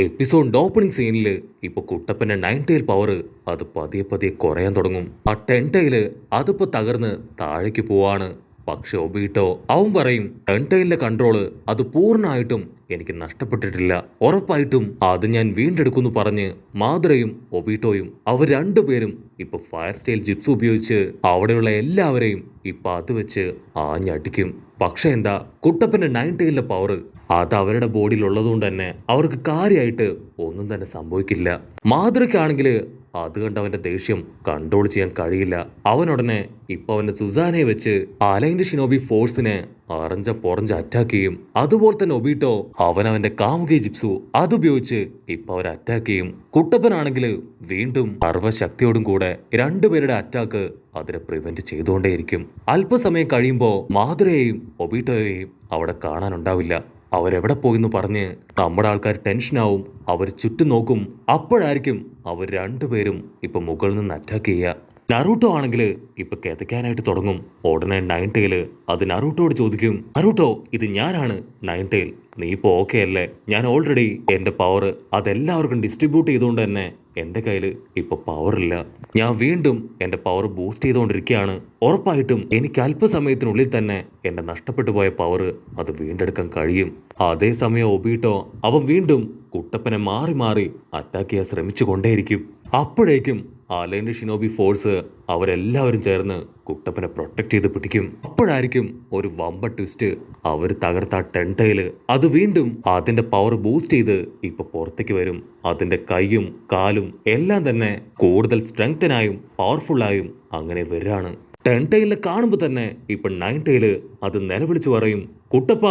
എപ്പിസോഡിന്റെ opening സീനില് ഇപ്പൊ കുട്ടപ്പന്റെ nine tile power അത് പതിയെ പതിയെ കുറയാൻ തുടങ്ങും. ആ ടെൻ ടൈല് അതിപ്പോ തകർന്ന് താഴേക്ക് പോവാണ്. പക്ഷെ ഒബീട്ടോ അവൻ പറയും ടെൻ ടൈലിന്റെ കൺട്രോള് അത് പൂർണ്ണമായിട്ടും എനിക്ക് നഷ്ടപ്പെട്ടിട്ടില്ല, ഉറപ്പായിട്ടും അത് ഞാൻ വീണ്ടെടുക്കുന്നു പറഞ്ഞ് മാതുരയും ഒബീട്ടോയും അവർ രണ്ടുപേരും ഇപ്പൊ ഫയർ സ്റ്റൈൽ ജിപ്സ് ഉപയോഗിച്ച് അവിടെയുള്ള എല്ലാവരെയും ഇപ്പൊ അത് വെച്ച് ആഞ്ഞടിക്കും. പക്ഷെ എന്താ, കുട്ടപ്പന്റെ നയൻ ടൈലിന്റെ പവർ അത് അവരുടെ ബോഡിയിൽ ഉള്ളതുകൊണ്ട് തന്നെ അവർക്ക് കാര്യമായിട്ട് ഒന്നും തന്നെ സംഭവിക്കില്ല. മാതൃക്കാണെങ്കിൽ അത് കണ്ട് അവന്റെ ദേഷ്യം കൺട്രോൾ ചെയ്യാൻ കഴിയില്ല. അവനുടനെ ഇപ്പൊ അവന്റെ സുസാനയെ വെച്ച് അലൈൻഡ് ഷിനോബി ഫോഴ്സിനെ അറഞ്ച പൊറഞ്ച അറ്റാക്ക് ചെയ്യും. അതുപോലെ തന്നെ ഒബീട്ടോ അവന്റെ കാമുകി ജിപ്സു അതുപയോഗിച്ച് ഇപ്പൊ അവർ അറ്റാക്ക് ചെയ്യും. കുട്ടപ്പനാണെങ്കിൽ വീണ്ടും സർവശക്തിയോടും കൂടെ രണ്ടുപേരുടെ അറ്റാക്ക് അതിനെ പ്രിവെന്റ് ചെയ്തുകൊണ്ടേയിരിക്കും. അല്പസമയം കഴിയുമ്പോൾ മാതുരയെയും ഒബീട്ടോയെയും അവിടെ കാണാനുണ്ടാവില്ല. അവരെവിടെ പോയിന്ന് പറഞ്ഞ് നമ്മുടെ ആൾക്കാർ ടെൻഷനാവും. അവർ ചുറ്റും നോക്കും. അപ്പോഴായിരിക്കും അവർ രണ്ടുപേരും ഇപ്പൊ മുകളിൽ നിന്ന് അറ്റാക്ക് ചെയ്യുക. നറൂട്ടോ ആണെങ്കിൽ ഇപ്പൊ കിതയ്ക്കാനായിട്ട് തുടങ്ങും. ഉടനെ നയൻ ടൈല് അത് നറൂട്ടോട് ചോദിക്കും, നറൂട്ടോ ഇത് ഞാനാണ് നയൻ ടൈൽ, നീ ഇപ്പൊ ഓക്കെ അല്ലേ? ഞാൻ ഓൾറെഡി എന്റെ പവർ അതെല്ലാവർക്കും ഡിസ്ട്രിബ്യൂട്ട് ചെയ്തുകൊണ്ട് തന്നെ എന്റെ കയ്യിൽ ഇപ്പൊ പവർ ഇല്ല. ഞാൻ വീണ്ടും എന്റെ പവർ ബൂസ്റ്റ് ചെയ്തുകൊണ്ടിരിക്കുകയാണ്. ഉറപ്പായിട്ടും എനിക്ക് അല്പസമയത്തിനുള്ളിൽ തന്നെ എന്റെ നഷ്ടപ്പെട്ടു പോയ പവർ അത് വീണ്ടെടുക്കാൻ കഴിയും. അതേസമയം ഒബീട്ടോ അവൻ വീണ്ടും കുട്ടപ്പനെ മാറി മാറി അറ്റാക്ക് ചെയ്യാൻ ശ്രമിച്ചു കൊണ്ടേയിരിക്കും. അപ്പോഴേക്കും അലൈൻഡ് ഷിനോബി ഫോഴ്സ് അവരെല്ലാവരും ചേർന്ന് കുട്ടപ്പനെ പ്രൊട്ടക്ട് ചെയ്ത് പിടിക്കും. അപ്പോഴായിരിക്കും ഒരു വമ്പ ട്വിസ്റ്റ്. അവർ തകർത്ത ടെൻ ടൈല് അത് വീണ്ടും അതിന്റെ പവർ ബൂസ്റ്റ് ചെയ്ത് ഇപ്പൊ പുറത്തേക്ക് വരും. അതിന്റെ കൈയും കാലും എല്ലാം തന്നെ കൂടുതൽ സ്ട്രെങ്തനായും പവർഫുള്ളായും അങ്ങനെ വരാണ്. ടെൻ ടൈലിനെ കാണുമ്പോൾ തന്നെ ഇപ്പൊ നയൻ ടൈല് അത് നിലവിളിച്ചു പറയും, കുട്ടപ്പ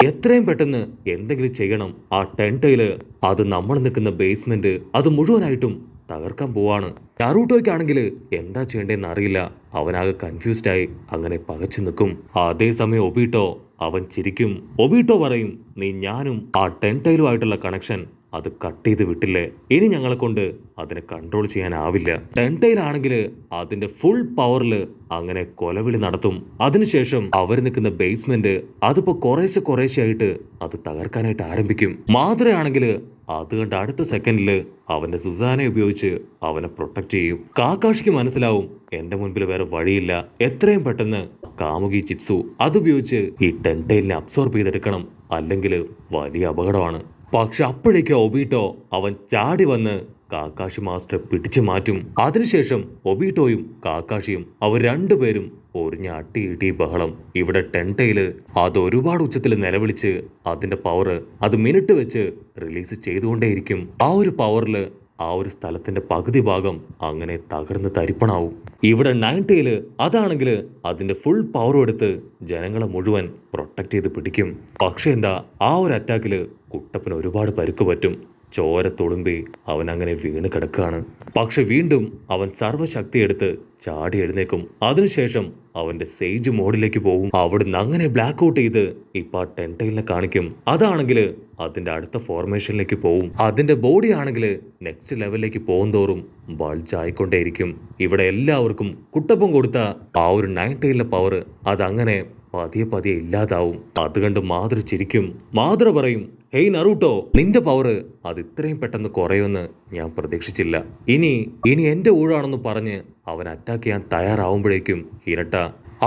എത്രയും പെട്ടെന്ന് എന്തെങ്കിലും ചെയ്യണം. ആ ടെൻ ടൈല് അത് നമ്മൾ നിൽക്കുന്ന ബേസ്മെന്റ് അത് മുഴുവനായിട്ടും തകർക്കാൻ പോവാണ്. നറൂട്ടോയ്ക്കാണെങ്കിൽ എന്താ ചെയ്യേണ്ടതെന്ന് അറിയില്ല. അവനാകെ കൺഫ്യൂസ്ഡ് ആയി അങ്ങനെ പകച്ചു നിൽക്കും. അതേസമയം ഒബീട്ടോ അവൻ ചിരിക്കും. ഒബീട്ടോ പറയും, നീ ഞാനും ആ ടെൻ ടൈലുമായിട്ടുള്ള കണക്ഷൻ അത് കട്ട് ചെയ്ത് വിട്ടില്ലേ, ഇനി ഞങ്ങളെ കൊണ്ട് അതിനെ കൺട്രോൾ ചെയ്യാനാവില്ല. ടെൻ ടൈൽ ആണെങ്കിൽ അതിന്റെ ഫുൾ പവറിൽ അങ്ങനെ കൊലവിളി നടത്തും. അതിനുശേഷം അവർ നിൽക്കുന്ന ബേസ്മെന്റ് അതിപ്പോ കുറേശ്ശെ ആയിട്ട് അത് തകർക്കാനായിട്ട് ആരംഭിക്കും. മാതുരയാണെങ്കിൽ അത് കണ്ട് അടുത്ത സെക്കൻഡില് അവന്റെ സുസാനെ ഉപയോഗിച്ച് അവനെ പ്രൊട്ടക്ട് ചെയ്യും. കാക്കാഷിക്ക് മനസ്സിലാവും എന്റെ മുൻപിൽ വേറെ വഴിയില്ല, എത്രയും പെട്ടെന്ന് കാമുകി ചിപ്സു അതുപയോഗിച്ച് ഈ ടെൻ ടൈലിനെ അബ്സോർബ് ചെയ്തെടുക്കണം, അല്ലെങ്കിൽ വലിയ അപകടമാണ്. പക്ഷെ അപ്പോഴേക്കും ഒബീട്ടോ അവൻ ചാടി വന്ന് കാക്കാഷി മാസ്റ്റർ പിടിച്ചു മാറ്റും. അതിനുശേഷം ഒബീട്ടോയും കാക്കാഷിയും അവർ രണ്ടുപേരും ഒരിഞ്ഞ അട്ടിയിട്ടി ബഹളം. ഇവിടെ ടെൻ ടൈല് അത് ഒരുപാട് ഉച്ചത്തിൽ നിലവിളിച്ച് അതിന്റെ പവർ അത് മിനിറ്റ് വെച്ച് റിലീസ് ചെയ്തുകൊണ്ടേയിരിക്കും. ആ ഒരു പവറിൽ ആ ഒരു സ്ഥലത്തിന്റെ പകുതി ഭാഗം അങ്ങനെ തകർന്ന് തരിപ്പണാവും. ഇവിടെ നയൻ ടൈല് അതാണെങ്കിൽ അതിന്റെ ഫുൾ പവറും എടുത്ത് ജനങ്ങളെ മുഴുവൻ പ്രൊട്ടക്ട് ചെയ്ത് പിടിക്കും. പക്ഷെ എന്താ, ആ ഒരു അറ്റാക്കില് കുട്ടപ്പന് ഒരുപാട് പരുക്ക് പറ്റും. ചോര തുളുമ്പി അവൻ അങ്ങനെ വീണ് കിടക്കുകയാണ്. പക്ഷെ വീണ്ടും അവൻ സർവ്വശക്തി എടുത്ത് ചാടി എഴുന്നേക്കും. അതിനുശേഷം അവന്റെ സേജ് മോഡിലേക്ക് പോകും. അവിടുന്ന് അങ്ങനെ ബ്ലാക്ക് ഔട്ട് ചെയ്ത് ഇപ്പൊ ആ ടെൻ ടൈലിനെ കാണിക്കും. അതാണെങ്കിൽ അതിന്റെ അടുത്ത ഫോർമേഷനിലേക്ക് പോവും. അതിന്റെ ബോഡി ആണെങ്കിൽ നെക്സ്റ്റ് ലെവലിലേക്ക് പോകും തോറും ബൾജ് ആയിക്കൊണ്ടേയിരിക്കും. ഇവിടെ എല്ലാവർക്കും കുട്ടപ്പം കൊടുത്ത ആ ഒരു നയൻ ടൈലിന്റെ പവർ അതങ്ങനെ പതിയെ പതിയെ ഇല്ലാതാവും. അത് കണ്ട് മാതൃ ചിരിക്കും. മാതൃ പറയും, ഹേയ് നറൂട്ടോ, നിന്റെ പവർ അത് ഇത്രയും പെട്ടെന്ന് കുറയുമെന്ന് ഞാൻ പ്രതീക്ഷിച്ചില്ല. ഇനി എന്റെ ഊഴാണെന്ന് പറഞ്ഞ് അവൻ അറ്റാക്ക് ചെയ്യാൻ തയ്യാറാവുമ്പോഴേക്കും ഹിനട്ട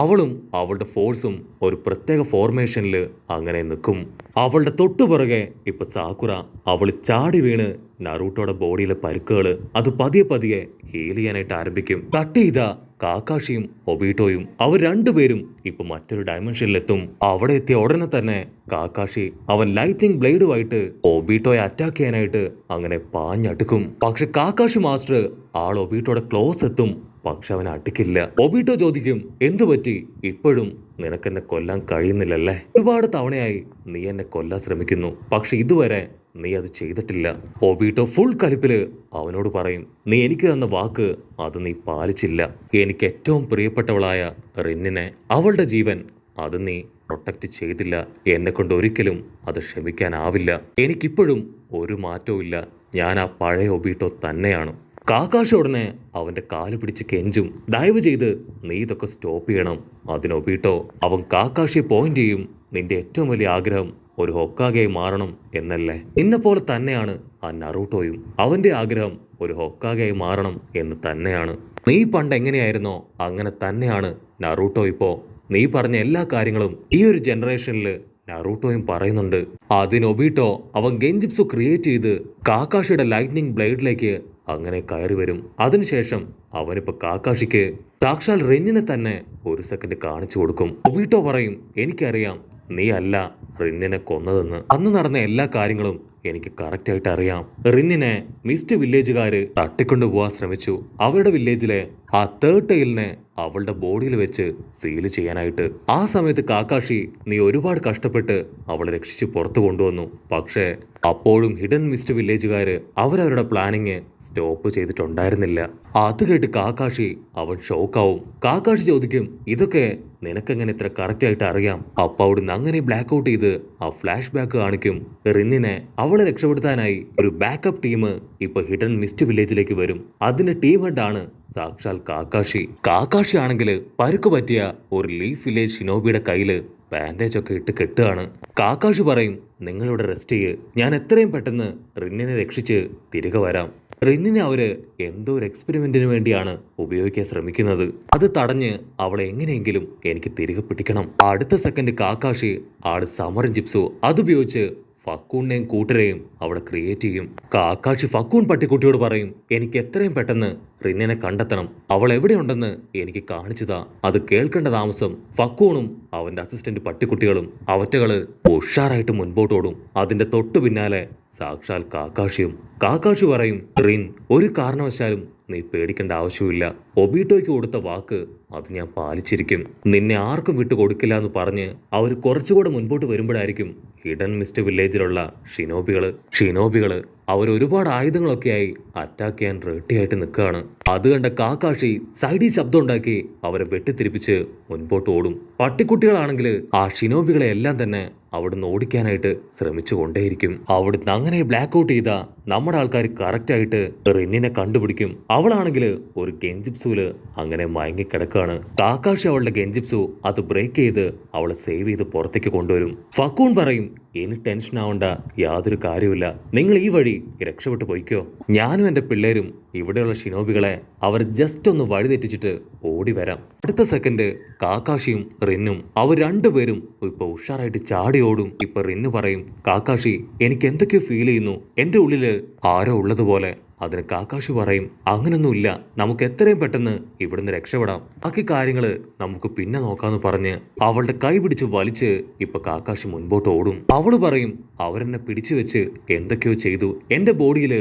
അവളും അവളുടെ ഫോഴ്സും ഒരു പ്രത്യേക ഫോർമേഷനിൽ അങ്ങനെ നിൽക്കും. അവളുടെ തൊട്ടുപിറകെ ഇപ്പൊ സാക്കുറ അവൾ ചാടി വീണ് നറൂട്ടോയുടെ ബോഡിയിലെ പരുക്കുകള് അത് പതിയെ പതിയെ ഹീൽ ചെയ്യാനായിട്ട് ആരംഭിക്കും. കട്ട് ചെയ്ത കാക്കാഷിയും ഒബീട്ടോയും അവർ രണ്ടുപേരും ഇപ്പൊ മറ്റൊരു ഡയമെൻഷനിലെത്തും. അവിടെ എത്തിയ ഉടനെ തന്നെ കാക്കാഷി അവൻ ലൈറ്റിംഗ് ബ്ലേഡുമായിട്ട് ഒബീട്ടോയെ അറ്റാക്ക് ചെയ്യാനായിട്ട് അങ്ങനെ പാഞ്ഞടുക്കും. പക്ഷെ കാക്കാഷി മാസ്റ്റർ ആൾ ഒബീട്ടോയുടെ ക്ലോസ് എത്തും. പക്ഷെ അവൻ അടിക്കില്ല. ഒബീട്ടോ ചോദിക്കും, എന്തു പറ്റി, ഇപ്പോഴും നിനക്കെന്നെ കൊല്ലാൻ കഴിയുന്നില്ലല്ലേ? ഒരുപാട് തവണയായി നീ എന്നെ കൊല്ലാൻ ശ്രമിക്കുന്നു, പക്ഷെ ഇതുവരെ നീ അത് ചെയ്തിട്ടില്ല. ഒബീട്ടോ ഫുൾ കലിപ്പില് അവനോട് പറയും, നീ എനിക്ക് തന്ന വാക്ക് അത് നീ പാലിച്ചില്ല. എനിക്ക് ഏറ്റവും പ്രിയപ്പെട്ടവളായ റിന്നിനെ, അവളുടെ ജീവൻ അത് നീ പ്രൊട്ടക്റ്റ് ചെയ്തില്ല. എന്നെ കൊണ്ട് ഒരിക്കലും അത് ക്ഷമിക്കാനാവില്ല. എനിക്കിപ്പോഴും ഒരു മാറ്റവും ഇല്ല. ഞാൻ ആ പഴയ ഒബീട്ടോ തന്നെയാണ്. കാക്കാഷി ഉടനെ അവന്റെ കാല് പിടിച്ച് കെഞ്ചും, ദയവ് ചെയ്ത് നീ ഇതൊക്കെ സ്റ്റോപ്പ് ചെയ്യണം. അതിനൊബീട്ടോ അവൻ കാക്കാഷിയെ പോയിന്റ് ചെയ്യും, നിന്റെ ഏറ്റവും വലിയ ആഗ്രഹം ഒരു ഹൊക്കാഗെയായി മാറണം എന്നല്ലേ? നിന്നെപ്പോലെ തന്നെയാണ് ആ നറൂട്ടോയും. അവന്റെ ആഗ്രഹം ഒരു ഹൊക്കാഗെയായി മാറണം എന്ന് തന്നെയാണ്. നീ പണ്ട് എങ്ങനെയായിരുന്നോ അങ്ങനെ തന്നെയാണ് നറൂട്ടോ ഇപ്പോ. നീ പറഞ്ഞ എല്ലാ കാര്യങ്ങളും ഈ ഒരു ജനറേഷനിൽ നറൂട്ടോയും പറയുന്നുണ്ട്. അതിന് ഒബീട്ടോ അവൻ ഗെൻജിപ്സു ക്രിയേറ്റ് ചെയ്ത് കാക്കാഷിയുടെ ലൈറ്റ്നിങ് ബ്ലേഡിലേക്ക് അങ്ങനെ കയറി വരും. അതിനുശേഷം അവനിപ്പോ കാക്കാഷിക്ക് സാക്ഷാൽ റിന്നിനെ തന്നെ ഒരു സെക്കൻഡ് കാണിച്ചു കൊടുക്കും. ഒബീട്ടോ പറയും, എനിക്കറിയാം നീ അല്ല റിന്നിനെ കൊന്നതെന്ന്. അന്ന് നടന്ന എല്ലാ കാര്യങ്ങളും എനിക്ക് കറക്റ്റ് ആയിട്ട് അറിയാം. റിന്നിനെ മിസ്റ്റ് വില്ലേജുകാര് തട്ടിക്കൊണ്ടുപോകാൻ ശ്രമിച്ചു. അവരുടെ വില്ലേജിലെ ആ തേർഡ് ടെയിലിനെ അവളുടെ ബോഡിയിൽ വെച്ച് സീല് ചെയ്യാനായിട്ട്. ആ സമയത്ത് കാക്കാഷി നീ ഒരുപാട് കഷ്ടപ്പെട്ട് അവളെ രക്ഷിച്ച് പുറത്തു കൊണ്ടുവന്നു. പക്ഷേ അപ്പോഴും ഹിഡൻ മിസ്റ്റ് വില്ലേജുകാര് അവരവരുടെ പ്ലാനിങ് സ്റ്റോപ്പ് ചെയ്തിട്ടുണ്ടായിരുന്നില്ല. അത് കേട്ട് കാക്കാഷി അവൻ ഷോക്കാവും. കാക്കാഷി ചോദിക്കും, ഇതൊക്കെ നിനക്കെങ്ങനെ ഇത്ര കറക്റ്റ് ആയിട്ട് അറിയാം? അപ്പൊ അവിടുന്ന് അങ്ങനെ ബ്ലാക്ക് ഔട്ട് ചെയ്ത് ആ ഫ്ലാഷ് ബാക്ക് കാണിക്കും. റിന്നിനെ അവളെ രക്ഷപ്പെടുത്താനായി ഒരു ബാക്കപ്പ് ടീം ഇപ്പൊ ഹിഡൻ മിസ്റ്റ് വില്ലേജിലേക്ക് വരും. അതിന്റെ ടീം ഹെഡ് ആണ് സാക്ഷാൽ കാക്കാഷി. കാക്കാഷി ആണെങ്കിൽ പരുക്ക് പറ്റിയ ഒരു ലീഫ് വില്ലേജ് ഷിനോബിയുടെ കയ്യില് ബാൻഡേജ് ഒക്കെ ഇട്ട് കെട്ടുകയാണ്. കാക്കാഷി പറയും, നിങ്ങളിവിടെ റെസ്റ്റ് ചെയ്യ്, ഞാൻ എത്രയും പെട്ടെന്ന് റിന്നിനെ രക്ഷിച്ച് തിരികെ വരാം. റിന്നിനെ അവര് എന്തോ ഒരു എക്സ്പെരിമെന്റിന് വേണ്ടിയാണ് ഉപയോഗിക്കാൻ ശ്രമിക്കുന്നത്. അത് തടഞ്ഞ് അവളെ എങ്ങനെയെങ്കിലും എനിക്ക് തിരികെ പിടിക്കണം. അടുത്ത സെക്കൻഡ് കാക്കാഷി ആള് സമരം ജിപ്സു അതുപയോഗിച്ച് ഫക്കൂണിനെയും കൂട്ടരെയും അവിടെ ക്രിയേറ്റ് ചെയ്യും. കാക്കാഷി ഫക്കൂൺ പട്ടിക്കുട്ടിയോട് പറയും, എനിക്ക് എത്രയും പെട്ടെന്ന് റിന്നിനെ കണ്ടെത്തണം, അവൾ എവിടെയുണ്ടെന്ന് എനിക്ക് കാണിച്ചതാ. അത് കേൾക്കേണ്ട താമസം ഫക്കൂണും അവന്റെ അസിസ്റ്റന്റ് പട്ടിക്കുട്ടികളും അവറ്റകള് ഉഷാറായിട്ട് മുൻപോട്ട് ഓടും. അതിന്റെ തൊട്ടു പിന്നാലെ സാക്ഷാൽ കാക്കാഷിയും. കാക്കാഷി പറയും, റിൻ ഒരു കാരണവശാലും നീ പേടിക്കേണ്ട ആവശ്യമില്ല. ഒബീട്ടോയ്ക്ക് കൊടുത്ത വാക്ക് അത് ഞാൻ പാലിച്ചിരിക്കും. നിന്നെ ആർക്കും വിട്ടു കൊടുക്കില്ല എന്ന് പറഞ്ഞ് അവർ കുറച്ചുകൂടെ മുൻപോട്ട് വരുമ്പോഴായിരിക്കും ഹിഡൻ മിസ്റ്റ് വില്ലേജിലുള്ള ഷിനോബികള് അവർ ഒരുപാട് ആയുധങ്ങളൊക്കെയായി അറ്റാക്ക് ചെയ്യാൻ റെഡിയായിട്ട് നിൽക്കുകയാണ്. അത് കണ്ട കാക്കാഷി സൈഡിൽ ശബ്ദം ഉണ്ടാക്കി അവരെ വെട്ടിത്തിരിപ്പിച്ച് മുൻപോട്ട് ഓടും. പട്ടിക്കുട്ടികളാണെങ്കിൽ ആ ഷിനോബികളെ എല്ലാം തന്നെ അവിടുന്ന് ഓടിക്കാനായിട്ട് ശ്രമിച്ചു കൊണ്ടേയിരിക്കും. അവിടുന്ന് അങ്ങനെ ബ്ലാക്ക് ഔട്ട് ചെയ്ത നമ്മുടെ ആൾക്കാർ കറക്റ്റ് ആയിട്ട് റിന്നിനെ കണ്ടുപിടിക്കും. അവളാണെങ്കിൽ ഒരു ഗെൻജിപ്സുല് അങ്ങനെ മയങ്ങിക്കിടക്കാണ്. കാക്കാഷി അവളുടെ ഗെൻജിപ്സു അത് ബ്രേക്ക് ചെയ്ത് അവളെ സേവ് ചെയ്ത് പുറത്തേക്ക് കൊണ്ടുവരും. ഫക്കൂൺ പറയും, ഇനി ടെൻഷൻ ആവണ്ട, യാതൊരു കാര്യമില്ല, നിങ്ങൾ ഈ വഴി രക്ഷപ്പെട്ടു പോയിക്കോ. ഞാനും എന്റെ പിള്ളേരും ഇവിടെയുള്ള ഷിനോബികളെ അവർ ജസ്റ്റ് ഒന്ന് വഴിതെറ്റിച്ചിട്ട് ഓടി വരാം. അടുത്ത സെക്കൻഡ് കാക്കാഷിയും റിന്നും അവർ രണ്ടുപേരും ഇപ്പൊ ഉഷാറായിട്ട് ചാടി ഓടും. ഇപ്പൊ റിന്നു പറയും, കാക്കാഷി എനിക്ക് എന്തൊക്കെയോ ഫീൽ ചെയ്യുന്നു, എന്റെ ഉള്ളില് ആരോ ഉള്ളതുപോലെ. അതിന് കാക്കാഷി പറയും, അങ്ങനൊന്നുമില്ല, നമുക്ക് എത്രയും പെട്ടെന്ന് ഇവിടുന്ന് രക്ഷപ്പെടാം, ബാക്കി കാര്യങ്ങള് നമുക്ക് പിന്നെ നോക്കാന്ന് പറഞ്ഞ് അവളുടെ കൈ പിടിച്ച് വലിച്ച് ഇപ്പൊ കാക്കാഷി മുൻപോട്ട് ഓടും. അവള് പറയും, അവരെന്നെ പിടിച്ചു വെച്ച് എന്തൊക്കെയോ ചെയ്തു, എന്റെ ബോഡിയില്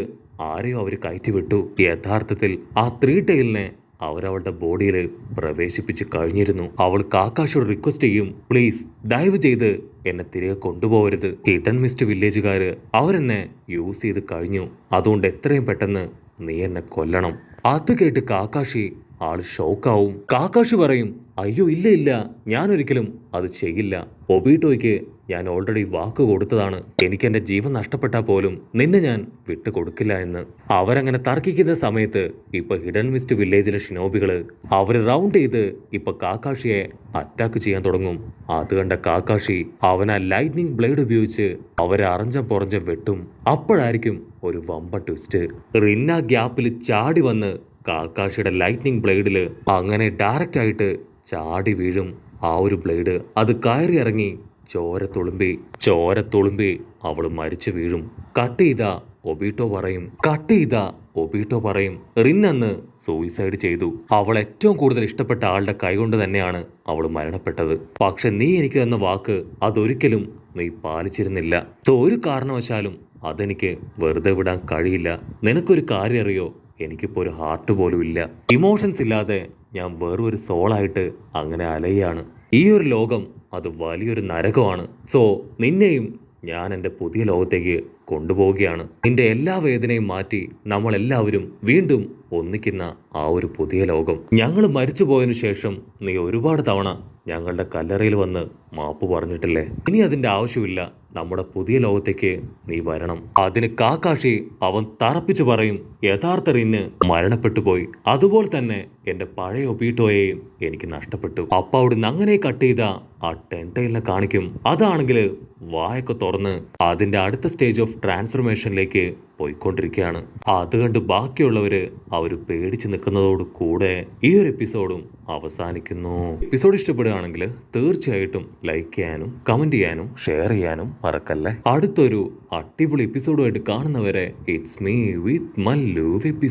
ആരെയോ അവര് കയറ്റി വിട്ടു. യഥാർത്ഥത്തിൽ ആ 3 ടൈലിനെ അവരവളുടെ ബോഡിയിൽ പ്രവേശിപ്പിച്ച് കഴിഞ്ഞിരുന്നു. അവൾ കാക്കാഷിയോട് റിക്വസ്റ്റ് ചെയ്യും, പ്ലീസ് ദയവ് ചെയ്ത് എന്നെ തിരികെ കൊണ്ടുപോകരുത്. ഹിഡൻ മിസ്റ്റ് വില്ലേജുകാര് അവരെന്നെ യൂസ് ചെയ്ത് കഴിഞ്ഞു, അതുകൊണ്ട് എത്രയും പെട്ടെന്ന് നീ എന്നെ കൊല്ലണം. അത് കേട്ട് കാക്കാഷി ആള് ഷോക്കാവും. കാക്കാഷി പറയും, അയ്യോ ഇല്ല ഇല്ല, ഞാനൊരിക്കലും അത് ചെയ്യില്ല. ഒബീട്ടോയ്ക്ക് ഞാൻ ഓൾറെഡി വാക്ക് കൊടുത്തതാണ്, എനിക്ക് എന്റെ ജീവൻ നഷ്ടപ്പെട്ടാൽ പോലും നിന്നെ ഞാൻ വിട്ടുകൊടുക്കില്ല എന്ന്. അവരങ്ങനെ തർക്കിക്കുന്ന സമയത്ത് ഇപ്പൊ ഹിഡൻ മിസ്റ്റ് വില്ലേജിലെ ഷിനോബികള് അവര് റൗണ്ട് ചെയ്ത് ഇപ്പൊ കാക്കാഷിയെ അറ്റാക്ക് ചെയ്യാൻ തുടങ്ങും. അത് കണ്ട കാക്കാഷി അവൻ ആ ലൈറ്റ്നിങ് ബ്ലേഡ് ഉപയോഗിച്ച് അവരെ അറഞ്ചം പുറഞ്ചം വെട്ടും. അപ്പോഴായിരിക്കും ഒരു വമ്പ ട്വിസ്റ്റ്. റിന്ന ഗ്യാപ്പിൽ ചാടി വന്ന് കാക്കാഷിയുടെ ലൈറ്റ്നിങ് ബ്ലേഡില് അങ്ങനെ ഡയറക്റ്റ് ആയിട്ട് ചാടി വീഴും. ആ ഒരു ബ്ലേഡ് അത് കയറി ഇറങ്ങി ചോര തുളുമ്പി അവള് മരിച്ചു വീഴും. കട്ട് ചെയ്താ ഒബീട്ടോ പറയും റിൻ അന്ന് സൂയിസൈഡ് ചെയ്തു. അവൾ ഏറ്റവും കൂടുതൽ ഇഷ്ടപ്പെട്ട ആളുടെ കൈകൊണ്ട് തന്നെയാണ് അവൾ മരണപ്പെട്ടത്. പക്ഷെ നീ എനിക്ക് തന്ന വാക്ക് അതൊരിക്കലും നീ പാലിച്ചിരുന്നില്ല. ഒരു കാരണവശാലും അതെനിക്ക് വെറുതെ വിടാൻ കഴിയില്ല. നിനക്കൊരു കാര്യം അറിയോ, എനിക്കിപ്പോ ഒരു ഹാർട്ട് പോലും ഇല്ല. ഇമോഷൻസ് ഇല്ലാതെ ഞാൻ വേറൊരു സോളായിട്ട് അങ്ങനെ അലയാണ്. ഈ ഒരു ലോകം അത് വലിയൊരു നരകമാണ്. സോ നിന്നെയും ഞാൻ എൻ്റെ പുതിയ ലോകത്തേക്ക് കൊണ്ടുപോവുകയാണ്. നിന്റെ എല്ലാ വേദനയും മാറ്റി നമ്മളെല്ലാവരും വീണ്ടും ഒന്നിക്കുന്ന ആ ഒരു പുതിയ ലോകം. ഞങ്ങൾ മരിച്ചു പോയതിനു ശേഷം നീ ഒരുപാട് തവണ ഞങ്ങളുടെ കല്ലറയിൽ വന്ന് മാപ്പ് പറഞ്ഞിട്ടില്ലേ? ഇനി അതിന്റെ ആവശ്യമില്ല. നമ്മുടെ പുതിയ ലോകത്തേക്ക് നീ വരണം. അതിന് കാക്കാഷി അവൻ തറപ്പിച്ചു പറയും, യഥാർത്ഥ റിന്ന് മരണപ്പെട്ടു പോയി. അതുപോലെ തന്നെ എന്റെ പഴയ ഒബീട്ടോയെയും എനിക്ക് നഷ്ടപ്പെട്ടു. അപ്പൊ അവിടുന്ന് അങ്ങനെ കട്ട് ചെയ്ത ആ ടെൻടൈലിനെ കാണിക്കും. അതാണെങ്കിൽ വായൊക്കെ തുറന്ന് അതിന്റെ അടുത്ത സ്റ്റേജ് ഓഫ് ട്രാൻസ്ഫർമേഷനിലേക്ക് പോയിക്കൊണ്ടിരിക്കുകയാണ്. അത് കണ്ട് ബാക്കിയുള്ളവര് അവര് പേടിച്ച് നിൽക്കുന്നതോട് കൂടെ ഈ ഒരു എപ്പിസോഡും അവസാനിക്കുന്നു. എപ്പിസോഡ് ഇഷ്ടപ്പെടുകയാണെങ്കിൽ തീർച്ചയായിട്ടും ലൈക്ക് ചെയ്യാനും കമന്റ് ചെയ്യാനും ഷെയർ ചെയ്യാനും മറക്കല്ലേ. അടുത്തൊരു അടിപൊളി എപ്പിസോഡുമായിട്ട് കാണുന്നവരെ it's me with Mallu episode.